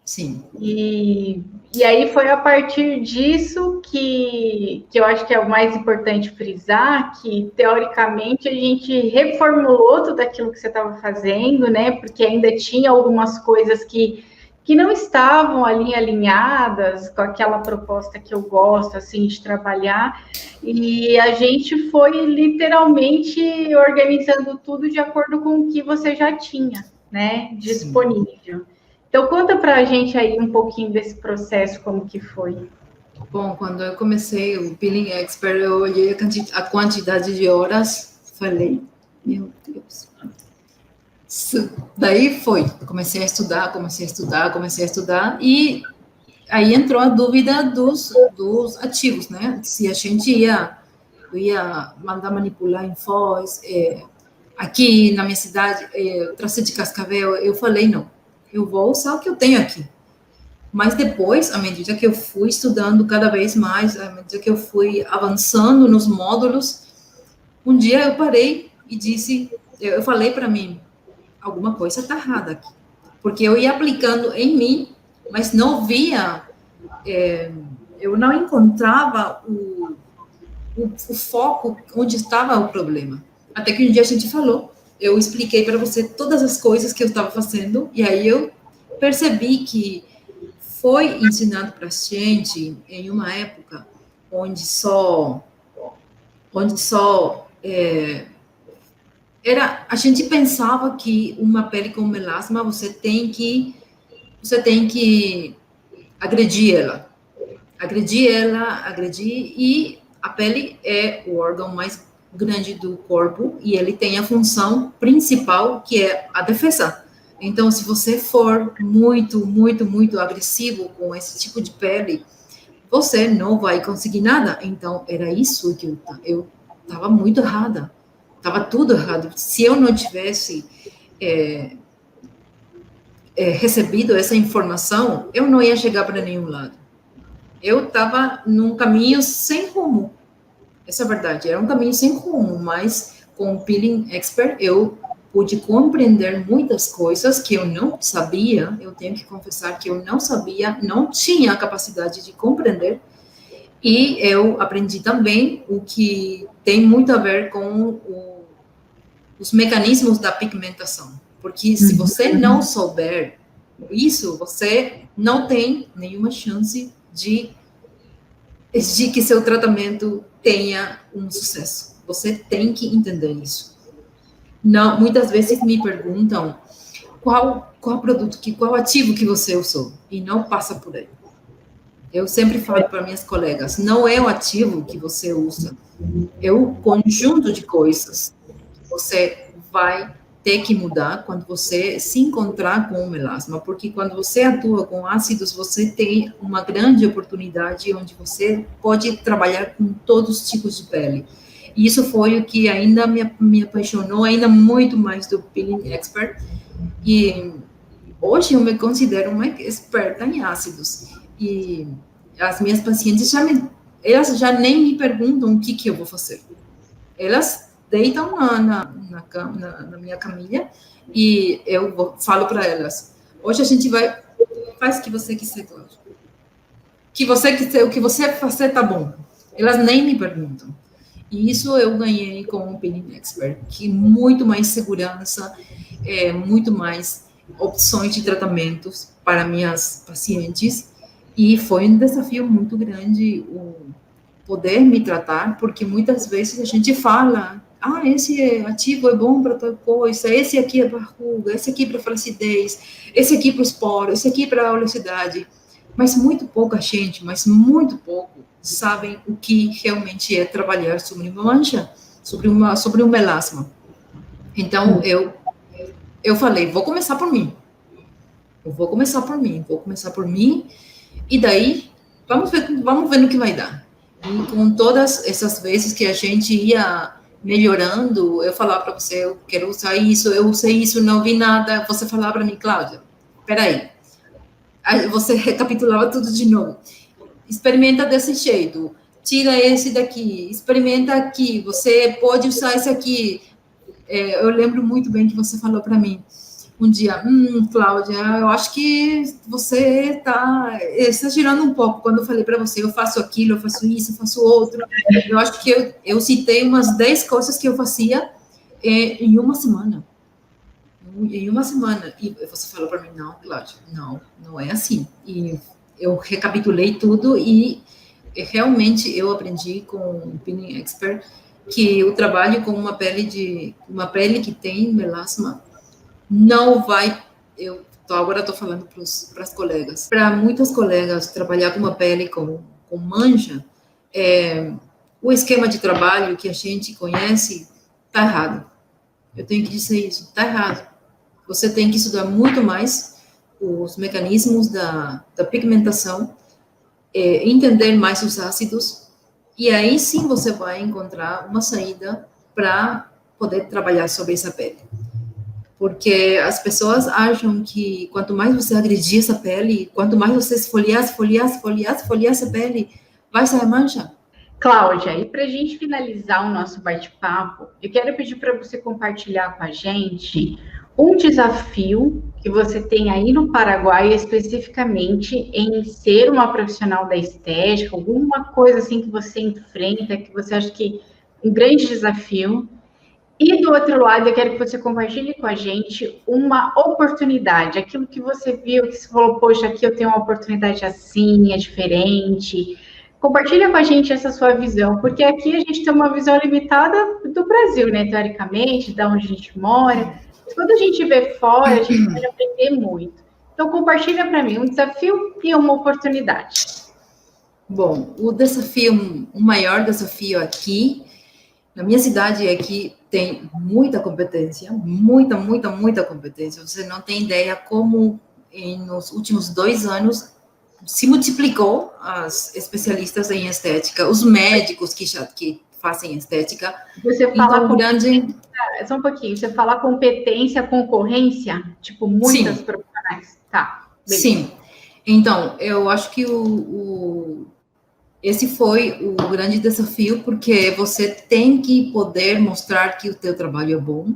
Sim. E aí foi a partir disso que eu acho que é o mais importante frisar, que teoricamente a gente reformulou tudo aquilo que você estava fazendo, né? Porque ainda tinha algumas coisas que não estavam ali alinhadas com aquela proposta que eu gosto assim de trabalhar. E a gente foi literalmente organizando tudo de acordo com o que você já tinha, né? Disponível. Sim. Então, conta para a gente aí um pouquinho desse processo, como que foi. Bom, quando eu comecei o Billing Expert, eu olhei a quantidade de horas, falei, meu Deus. Daí foi, comecei a estudar, e aí entrou a dúvida dos ativos, né? Se a gente ia mandar manipular em Foz, aqui na minha cidade, trazer de Cascavel, eu falei, não, eu vou usar o que eu tenho aqui. Mas depois, à medida que eu fui estudando cada vez mais, à medida que eu fui avançando nos módulos, um dia eu parei e eu falei para mim, alguma coisa está errada aqui. Porque eu ia aplicando em mim, mas não via, eu não encontrava o foco onde estava o problema. Até que um dia a gente falou, eu expliquei para você todas as coisas que eu estava fazendo, e aí eu percebi que foi ensinado para a gente em uma época onde a gente pensava que uma pele com melasma você tem que agredir ela, e a pele é o órgão mais grande do corpo e ele tem a função principal que é a defesa. Então, se você for muito, muito, muito agressivo com esse tipo de pele, você não vai conseguir nada. Então, era isso que eu estava muito errada. Estava tudo errado. Se eu não tivesse recebido essa informação, eu não ia chegar para nenhum lado. Eu estava num caminho sem rumo. Essa é a verdade. Era um caminho sem rumo, mas com o Peeling Expert eu pude compreender muitas coisas que eu não sabia. Eu tenho que confessar que eu não sabia, não tinha a capacidade de compreender. E eu aprendi também o que tem muito a ver com os mecanismos da pigmentação. Porque se você não souber isso, você não tem nenhuma chance de que seu tratamento tenha um sucesso. Você tem que entender isso. Não, muitas vezes me perguntam qual produto, qual ativo que você usou, e não passa por aí. Eu sempre falo para minhas colegas, não é o ativo que você usa, é o conjunto de coisas que você vai ter que mudar quando você se encontrar com o melasma, porque quando você atua com ácidos, você tem uma grande oportunidade onde você pode trabalhar com todos os tipos de pele. E isso foi o que ainda me apaixonou, ainda muito mais do Peeling Expert. E hoje eu me considero uma experta em ácidos. E as minhas pacientes elas já nem me perguntam o que eu vou fazer. Elas deitam na minha camilha e eu falo para elas, hoje a gente faz o que você quiser, Cláudia. O que você fazer tá bom. Elas nem me perguntam. E isso eu ganhei com o Peeling Expert, que muito mais segurança, muito mais opções de tratamentos para minhas pacientes, e foi um desafio muito grande o poder me tratar, porque muitas vezes a gente fala, esse ativo é bom para tal coisa, esse aqui é para ruga, esse aqui para flacidez, esse aqui para esporo, esse aqui para oleosidade, mas muito pouca gente, muito pouco, sabem o que realmente é trabalhar sobre uma mancha, sobre um melasma. Então, eu falei, vou começar por mim, e daí, vamos ver no que vai dar. E com todas essas vezes que a gente ia melhorando, eu falava para você, eu quero usar isso, eu usei isso, não vi nada, você falava para mim, Cláudia, peraí, aí você recapitulava tudo de novo, experimenta desse jeito, tira esse daqui, experimenta aqui, você pode usar esse aqui. Eu lembro muito bem que você falou para mim, um dia, Cláudia, eu acho que você está exagerando um pouco quando eu falei para você, eu faço aquilo, eu faço isso, eu faço outro. Eu acho que eu citei umas 10 coisas que eu fazia em uma semana. Em uma semana. E você falou para mim, não, Cláudia, não é assim. E eu recapitulei tudo e realmente eu aprendi com o Peeling Expert que o trabalho com uma pele que tem melasma não vai, agora estou falando para as colegas, para muitas colegas trabalhar com uma pele com mancha, o esquema de trabalho que a gente conhece está errado. Eu tenho que dizer isso, está errado. Você tem que estudar muito mais os mecanismos da pigmentação, entender mais os ácidos, e aí sim você vai encontrar uma saída para poder trabalhar sobre essa pele. Porque as pessoas acham que quanto mais você agredir essa pele, quanto mais você esfoliar essa pele, vai sair mancha. Cláudia, e para a gente finalizar o nosso bate-papo, eu quero pedir para você compartilhar com a gente um desafio que você tem aí no Paraguai, especificamente em ser uma profissional da estética, alguma coisa assim que você enfrenta, que você acha que é um grande desafio. E do outro lado, eu quero que você compartilhe com a gente uma oportunidade, aquilo que você viu, que você falou, poxa, aqui eu tenho uma oportunidade assim, é diferente. Compartilha com a gente essa sua visão, porque aqui a gente tem uma visão limitada do Brasil, né, teoricamente, da onde a gente mora. Mas quando a gente vê fora, a gente pode aprender muito. Então, compartilha para mim um desafio e uma oportunidade. Bom, o maior desafio aqui, na minha cidade, é que tem muita competência, muita competência. Você não tem ideia como, nos últimos 2 anos, se multiplicou as especialistas em estética, os médicos que fazem estética. Você fala só um pouquinho, você fala competência, concorrência, tipo, muitas profissionais. Tá, beleza. Sim. Então, eu acho que esse foi o grande desafio, porque você tem que poder mostrar que o teu trabalho é bom,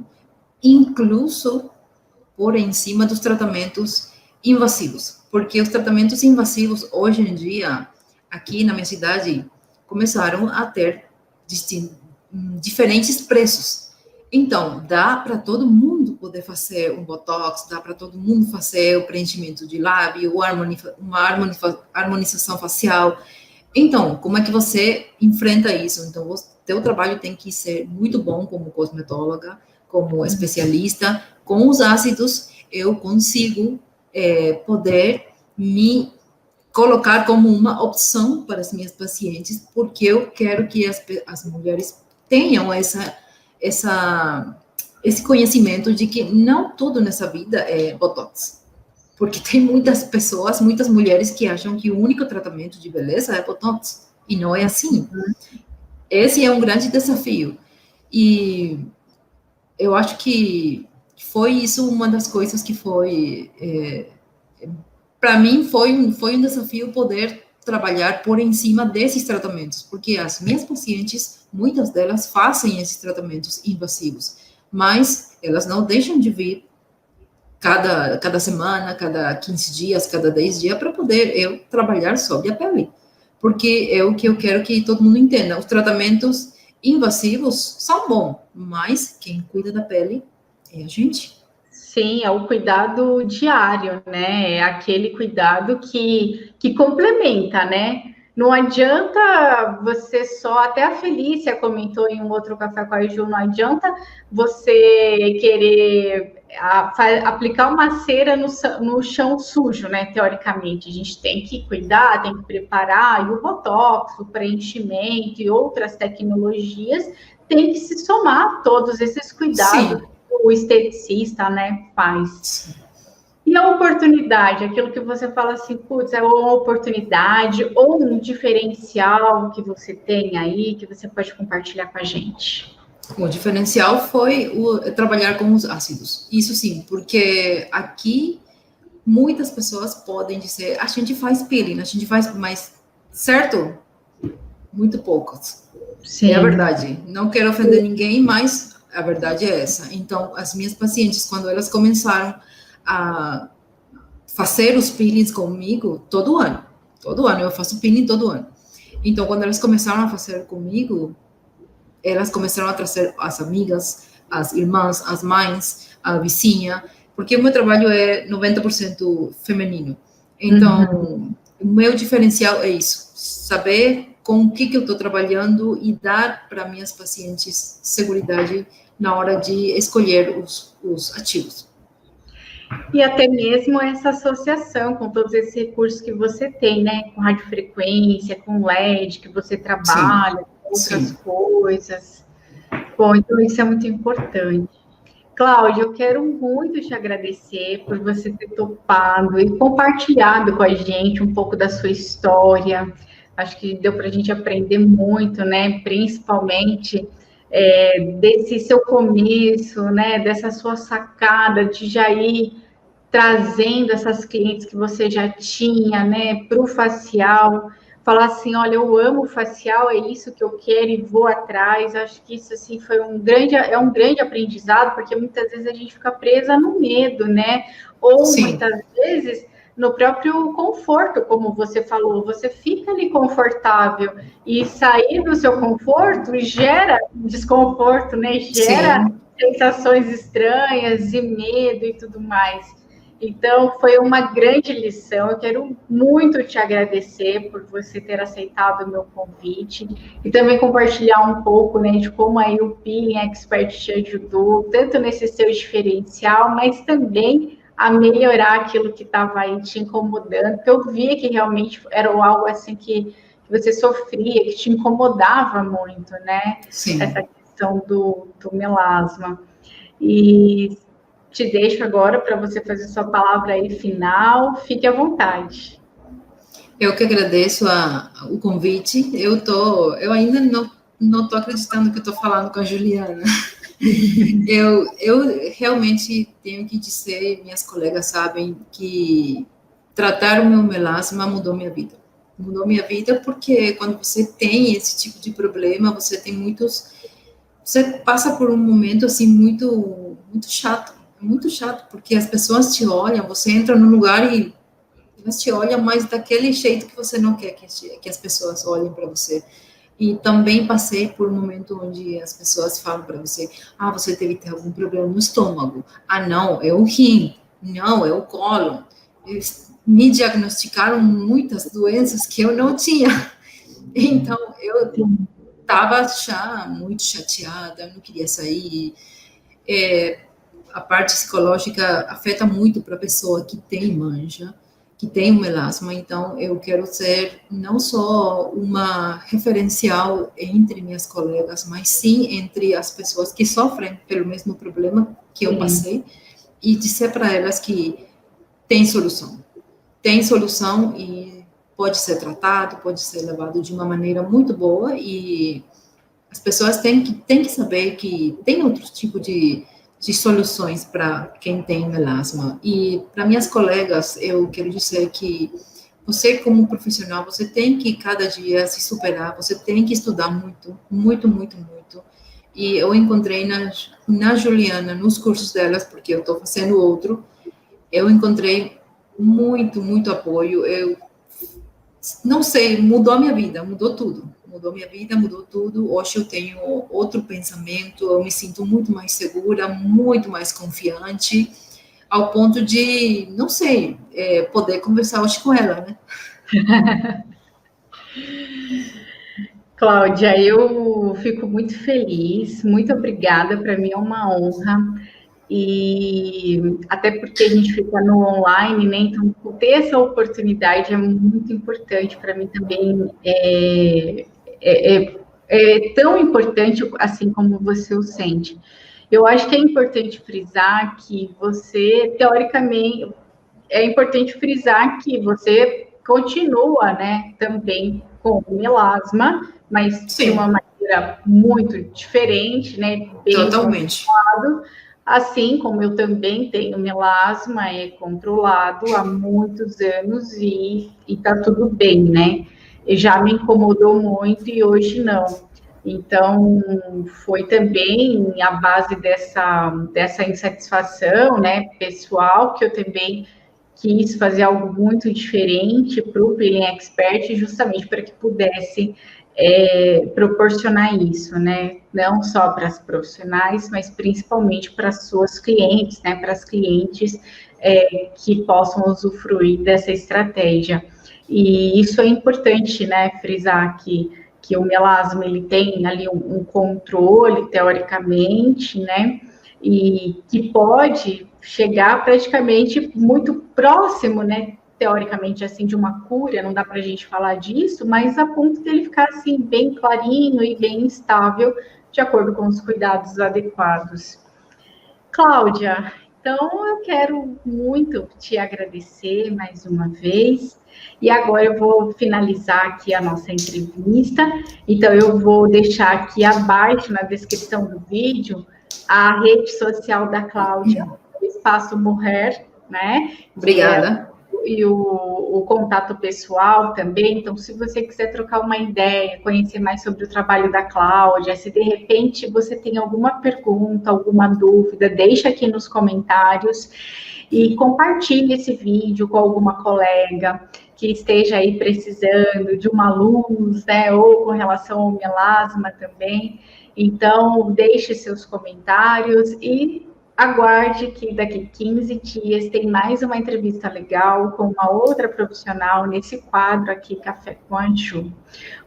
incluso por em cima dos tratamentos invasivos. Porque os tratamentos invasivos, hoje em dia, aqui na minha cidade, começaram a ter diferentes preços. Então, dá para todo mundo poder fazer um botox, dá para todo mundo fazer o preenchimento de lábio, uma harmonização facial. Então, como é que você enfrenta isso? Então, o teu trabalho tem que ser muito bom como cosmetóloga, como especialista. Com os ácidos, eu consigo poder me colocar como uma opção para as minhas pacientes, porque eu quero que as mulheres tenham esse conhecimento de que não tudo nessa vida é botox. Porque tem muitas pessoas, muitas mulheres que acham que o único tratamento de beleza é botox. E não é assim. Esse é um grande desafio. E eu acho que foi isso uma das coisas que foi... para mim, foi um desafio poder trabalhar por em cima desses tratamentos. Porque as minhas pacientes, muitas delas fazem esses tratamentos invasivos. Mas elas não deixam de vir cada semana, cada 15 dias, cada 10 dias, para poder eu trabalhar sobre a pele. Porque é o que eu quero que todo mundo entenda. Os tratamentos invasivos são bons, mas quem cuida da pele é a gente. Sim, é o cuidado diário, né? É aquele cuidado que complementa, né? Não adianta você só, até a Felícia comentou em um outro Café com a Ju, não adianta você querer aplicar uma cera no chão sujo, né? Teoricamente, a gente tem que cuidar, tem que preparar, e o botox, o preenchimento e outras tecnologias tem que se somar a todos esses cuidados. Sim. O esteticista, né, faz. E a oportunidade, aquilo que você fala assim, putz, é uma oportunidade ou um diferencial que você tem aí, que você pode compartilhar com a gente? O diferencial foi trabalhar com os ácidos. Isso sim, porque aqui muitas pessoas podem dizer, a gente faz peeling, a gente faz, mas certo? Muito poucas. Sim. É a verdade. Não quero ofender ninguém, mas A verdade é essa. Então, as minhas pacientes, quando elas começaram a fazer os peelings comigo, todo ano eu faço peeling todo ano. Então, quando elas começaram a fazer comigo, elas começaram a trazer as amigas, as irmãs, as mães, a vizinha, porque o meu trabalho é 90% feminino. Então, o meu diferencial é isso, saber com o que eu estou trabalhando e dar para minhas pacientes segurança na hora de escolher os ativos. E até mesmo essa associação com todos esses recursos que você tem, né? Com radiofrequência, com LED, que você trabalha, Sim, com outras sim. coisas. Bom, então isso é muito importante. Cláudia, eu quero muito te agradecer por você ter topado e compartilhado com a gente um pouco da sua história. Acho que deu para a gente aprender muito, né? Principalmente desse seu começo, né? Dessa sua sacada de já ir trazendo essas clientes que você já tinha, né? Para o facial. Falar assim, olha, eu amo facial, é isso que eu quero e vou atrás. Acho que isso assim foi um grande aprendizado, porque muitas vezes a gente fica presa no medo, né? Ou Sim. muitas vezes no próprio conforto, como você falou, você fica ali confortável e sair do seu conforto gera desconforto, né? Gera sensações estranhas e medo e tudo mais. Então, foi uma grande lição. Eu quero muito te agradecer por você ter aceitado o meu convite e também compartilhar um pouco, né, de como aí o Peeling Expert te ajudou, tanto nesse seu diferencial, mas também a melhorar aquilo que estava aí te incomodando, porque eu via que realmente era algo assim que você sofria, que te incomodava muito, né? Sim. Essa questão do melasma. E te deixo agora para você fazer sua palavra aí final. Fique à vontade. Eu que agradeço o convite. Eu ainda não estou acreditando que estou falando com a Juliana. Eu realmente tenho que dizer, minhas colegas sabem que tratar o meu melasma mudou minha vida. Mudou minha vida porque quando você tem esse tipo de problema, você passa por um momento assim muito chato. Muito chato, porque as pessoas te olham, você entra num lugar e elas te olham, mas daquele jeito que você não quer que as pessoas olhem para você. E também passei por um momento onde as pessoas falam para você, você deve ter algum problema no estômago. Não, é o rim. Não, é o cólon. Eles me diagnosticaram muitas doenças que eu não tinha. Então, eu estava já muito chateada, não queria sair. A parte psicológica afeta muito para a pessoa que tem mancha, que tem um melasma. Então, eu quero ser não só uma referencial entre minhas colegas, mas sim entre as pessoas que sofrem pelo mesmo problema que eu passei, e dizer para elas que tem solução. Tem solução e pode ser tratado, pode ser levado de uma maneira muito boa, e as pessoas têm que saber que tem outro tipo de soluções para quem tem melasma. E para minhas colegas, eu quero dizer que você, como profissional, você tem que cada dia se superar, você tem que estudar muito, muito, muito, muito. E eu encontrei na Juliana, nos cursos delas, porque eu estou fazendo outro, eu encontrei muito, muito apoio. Eu não sei, mudou a minha vida, mudou tudo. Mudou minha vida, mudou tudo. Hoje eu tenho outro pensamento, eu me sinto muito mais segura, muito mais confiante, ao ponto de, não sei, poder conversar hoje com ela, né? Cláudia, eu fico muito feliz, muito obrigada, para mim é uma honra, e até porque a gente fica no online, né, então ter essa oportunidade é muito importante para mim também, é tão importante assim como você o sente. Eu acho que é importante frisar que você, teoricamente, é importante frisar que você continua, né, também com melasma, mas Sim. de uma maneira muito diferente, né, bem totalmente controlado, assim como eu também tenho melasma, é controlado há muitos anos e tá tudo bem, né? E já me incomodou muito e hoje não. Então, foi também a base dessa insatisfação, né, pessoal, que eu também quis fazer algo muito diferente para o Peeling Expert, justamente para que pudesse proporcionar isso, né? Não só para as profissionais, mas principalmente para as suas clientes, né? Para as clientes que possam usufruir dessa estratégia. E isso é importante, né? Frisar aqui que o melasma ele tem ali um controle, teoricamente, né? E que pode chegar praticamente muito próximo, né? Teoricamente, assim, de uma cura, não dá para a gente falar disso, mas a ponto dele ficar, assim, bem clarinho e bem estável, de acordo com os cuidados adequados. Cláudia, então eu quero muito te agradecer mais uma vez. E agora eu vou finalizar aqui a nossa entrevista. Então, eu vou deixar aqui abaixo na descrição do vídeo a rede social da Cláudia, o Espaço Mulher, né? Obrigada. E o contato pessoal também. Então, se você quiser trocar uma ideia, conhecer mais sobre o trabalho da Cláudia, se de repente você tem alguma pergunta, alguma dúvida, deixa aqui nos comentários e compartilhe esse vídeo com alguma colega que esteja aí precisando de uma luz, né, ou com relação ao melasma também. Então, deixe seus comentários e aguarde que daqui 15 dias tem mais uma entrevista legal com uma outra profissional nesse quadro aqui, Café com a Ju.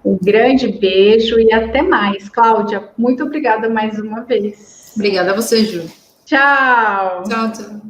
Um grande beijo e até mais. Cláudia, muito obrigada mais uma vez. Obrigada a você, Ju. Tchau. Tchau, tchau.